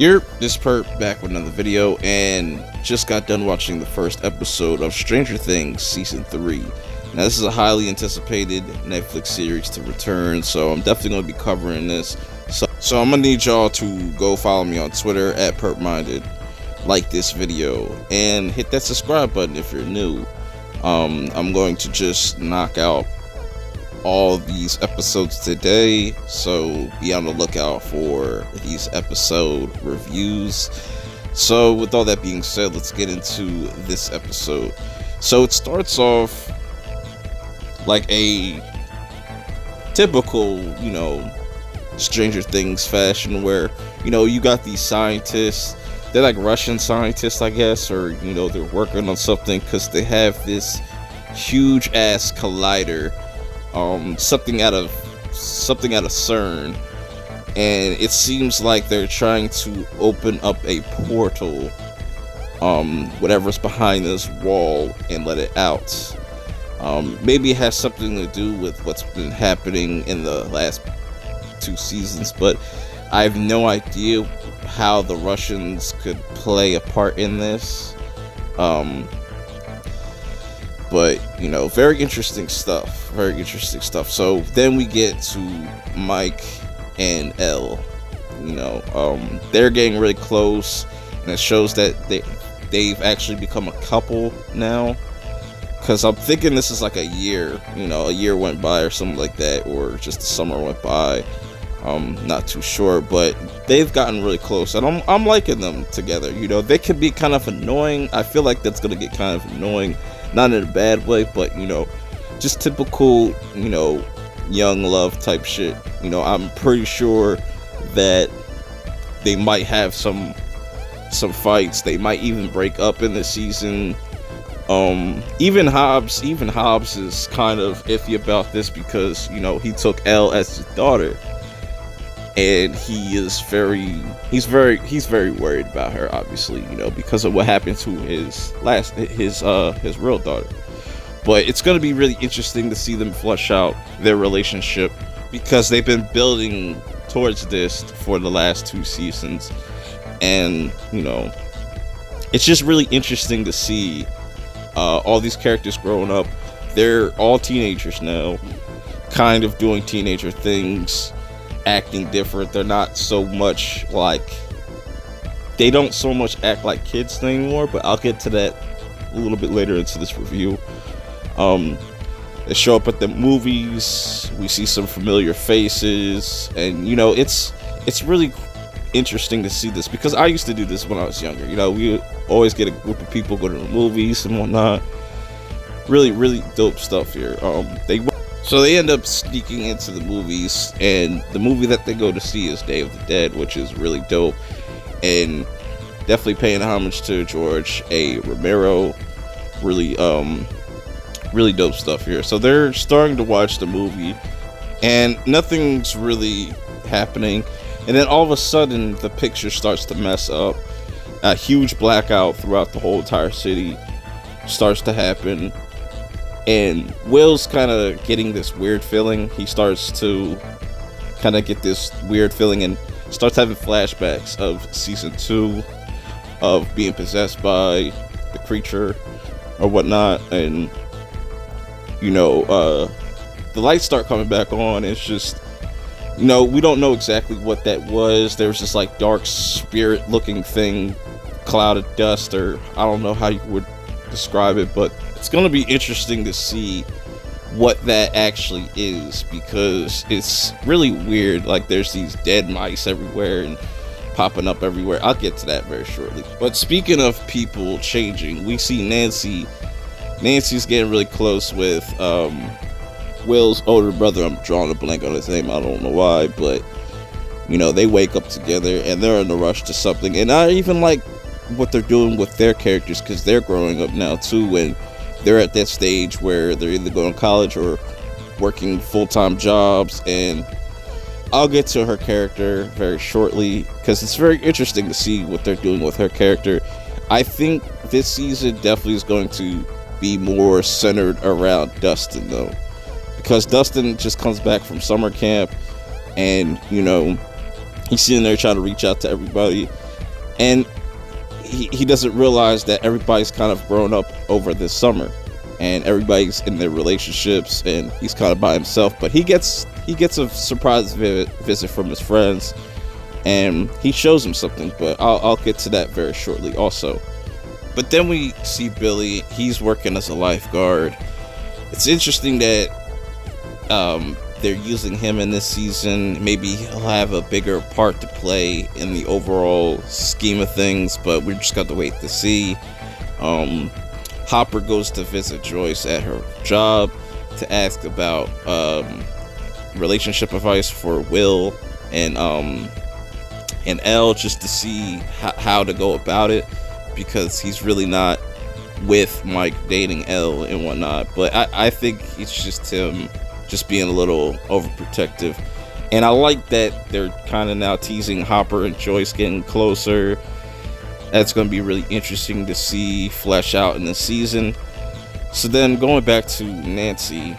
This perp back with another video, and just got done watching the first episode of Stranger Things Season 3. Now this is a highly anticipated Netflix series to return, so I'm definitely going to be covering this. So I'm going to need y'all to go follow me on Twitter at perpminded, like this video, and hit that subscribe button if you're new. I'm going to just knock out all these episodes today, so be on the lookout for these episode reviews. So with all that being said, let's get into this episode. So it starts off like a typical, Stranger Things fashion, where you got these scientists. They're like Russian scientists, I guess, or they're working on something because they have this huge ass collider, something out of CERN, and it seems like they're trying to open up a portal, whatever's behind this wall, and let it out. Maybe it has something to do with what's been happening in the last 2 seasons, but I have no idea how the Russians could play a part in this. But very interesting stuff. So then we get to Mike and Elle. They're getting really close, and it shows that they've actually become a couple now. Because I'm thinking this is like a year, a year went by or something like that, or just the summer went by. Not too sure, but they've gotten really close, and I'm liking them together. They can be kind of annoying. I feel like that's gonna get kind of annoying, not in a bad way, but just typical, young love type shit. I'm pretty sure that they might have some fights. They might even break up in this season. Even Hobbs is kind of iffy about this because he took Elle as his daughter, and he's very worried about her, obviously, because of what happened to his real daughter. But it's going to be really interesting to see them flesh out their relationship, because they've been building towards this for the last 2 seasons, and it's just really interesting to see all these characters growing up. They're all teenagers now, kind of doing teenager things, acting different. They're not so much like, they don't so much act like kids anymore, but I'll get to that a little bit later into this review. They show up at the movies, we see some familiar faces, and it's really interesting to see this, because I used to do this when I was younger. We would always get a group of people, go to the movies and whatnot. Really dope stuff here. So they end up sneaking into the movies, and the movie that they go to see is Day of the Dead, which is really dope, and definitely paying homage to George A. Romero. Really dope stuff here. So they're starting to watch the movie, and nothing's really happening, and then all of a sudden the picture starts to mess up. A huge blackout throughout the whole entire city starts to happen, and Will's kind of getting this weird feeling. He starts to kind of get this weird feeling and starts having flashbacks of season 2, of being possessed by the creature or whatnot. And the lights start coming back on. It's just, we don't know exactly what that was. There was this like dark spirit looking thing, cloud of dust, or I don't know how you would describe it, but it's going to be interesting to see what that actually is, because it's really weird. Like, there's these dead mice everywhere and popping up everywhere. I'll get to that very shortly. But speaking of people changing, we see Nancy's getting really close with Will's older brother. I'm drawing a blank on his name, I don't know why, but they wake up together and they're in a rush to something. And I even like what they're doing with their characters, because they're growing up now too, and they're at that stage where they're either going to college or working full-time jobs. And I'll get to her character very shortly, because it's very interesting to see what they're doing with her character. I think this season definitely is going to be more centered around Dustin, though, because Dustin just comes back from summer camp, and he's sitting there trying to reach out to everybody. And he doesn't realize that everybody's kind of grown up over this summer, and everybody's in their relationships, and he's kind of by himself. But he gets a surprise visit from his friends, and he shows him something. But I'll get to that very shortly also. But then we see Billy. He's working as a lifeguard. It's interesting that they're using him in this season. Maybe he'll have a bigger part to play in the overall scheme of things, but we just got to wait to see. Hopper goes to visit Joyce at her job to ask about relationship advice for Will and Elle, just to see how to go about it, because he's really not with Mike dating Elle and whatnot. But I think it's just him just being a little overprotective. And I like that they're kind of now teasing Hopper and Joyce getting closer. That's going to be really interesting to see flesh out in the season. So then going back to Nancy,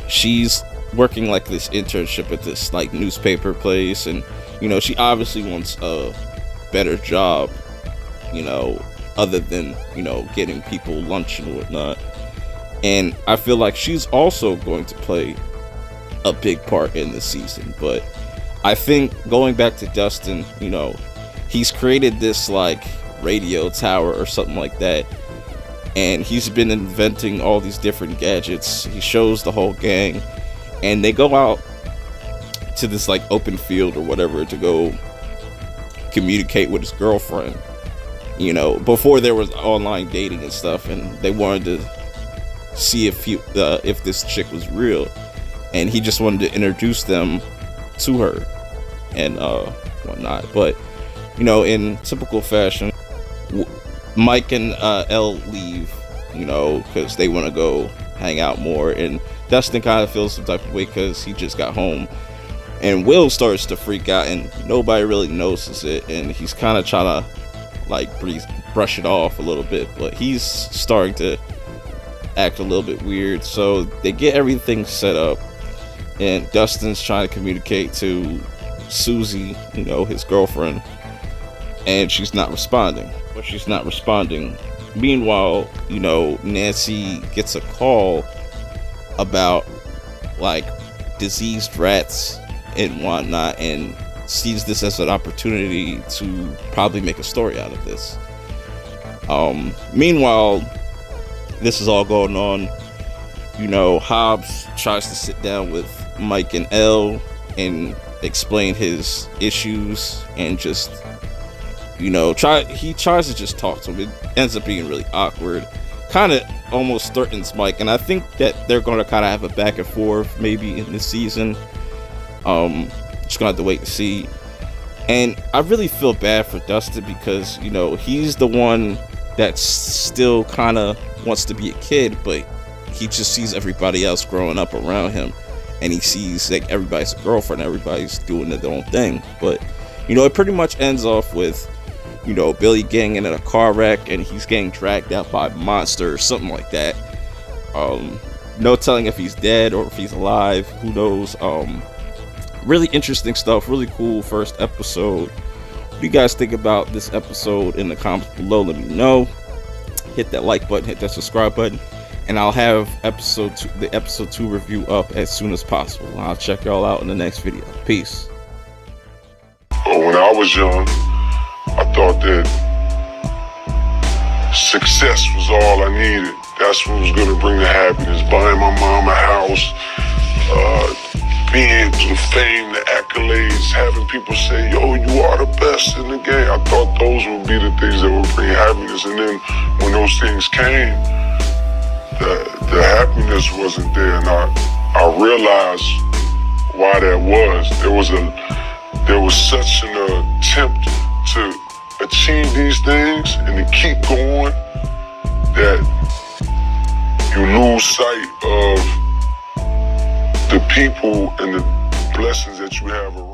she's working like this internship at this like newspaper place, and she obviously wants a better job, other than getting people lunch and whatnot. And I feel like she's also going to play a big part in the season. But I think going back to Dustin, he's created this like radio tower or something like that, and he's been inventing all these different gadgets. He shows the whole gang, and they go out to this like open field or whatever to go communicate with his girlfriend, before there was online dating and stuff, and they wanted to see if this chick was real, and he just wanted to introduce them to her and whatnot. But in typical fashion, Mike and Elle leave, because they want to go hang out more, and Dustin kind of feels some type of way because he just got home. And Will starts to freak out, and nobody really notices it, and he's kind of trying to like brush it off a little bit, but he's starting to act a little bit weird. So they get everything set up, and Dustin's trying to communicate to Susie, his girlfriend, and she's not responding. Meanwhile, Nancy gets a call about like diseased rats and whatnot, and sees this as an opportunity to probably make a story out of this. Meanwhile, this is all going on. Hobbs tries to sit down with Mike and Elle and explain his issues, and just he tries to just talk to him. It ends up being really awkward, kind of almost threatens Mike, and I think that they're going to kind of have a back and forth maybe in this season. Just gonna have to wait and see. And I really feel bad for Dustin, because he's the one that still kind of wants to be a kid, but he just sees everybody else growing up around him, and he sees like everybody's a girlfriend, everybody's doing their own thing. But it pretty much ends off with Billy getting in a car wreck, and he's getting dragged out by a monster or something like that. No telling if he's dead or if he's alive, who knows. Really interesting stuff, really cool first episode. What do you guys think about this episode in the comments below? Let me know. Hit that like button, hit that subscribe button, and I'll have the episode 2 review up as soon as possible. I'll check y'all out in the next video. Peace. When I was young, I thought that success was all I needed. That's what was gonna bring the happiness. Buying my mom a house, being the fame, the accolades, having people say, yo, you are the best in the game. I thought those would be the things that would bring happiness. And then when those things came, the happiness wasn't there. And I realized why that was. There was such an attempt to achieve these things and to keep going that you lose sight of the people and the blessings that you have around.